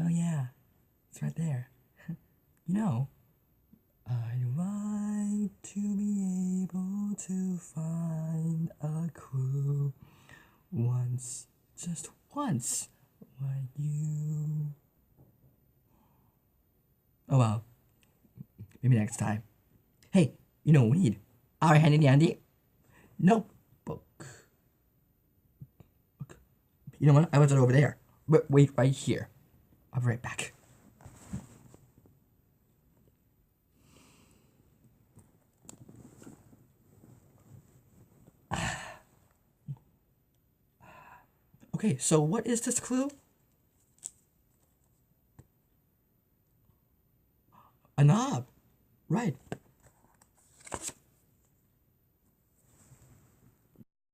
Oh yeah, it's right there. You know, I'd like to be able to find a clue once, just once, like you. Oh well, maybe next time. Hey, you know what we need? Our handy dandy notebook. You know what? I was it over there. Wait right here. I'll be right back. Okay, so what is this clue? A knob. Right.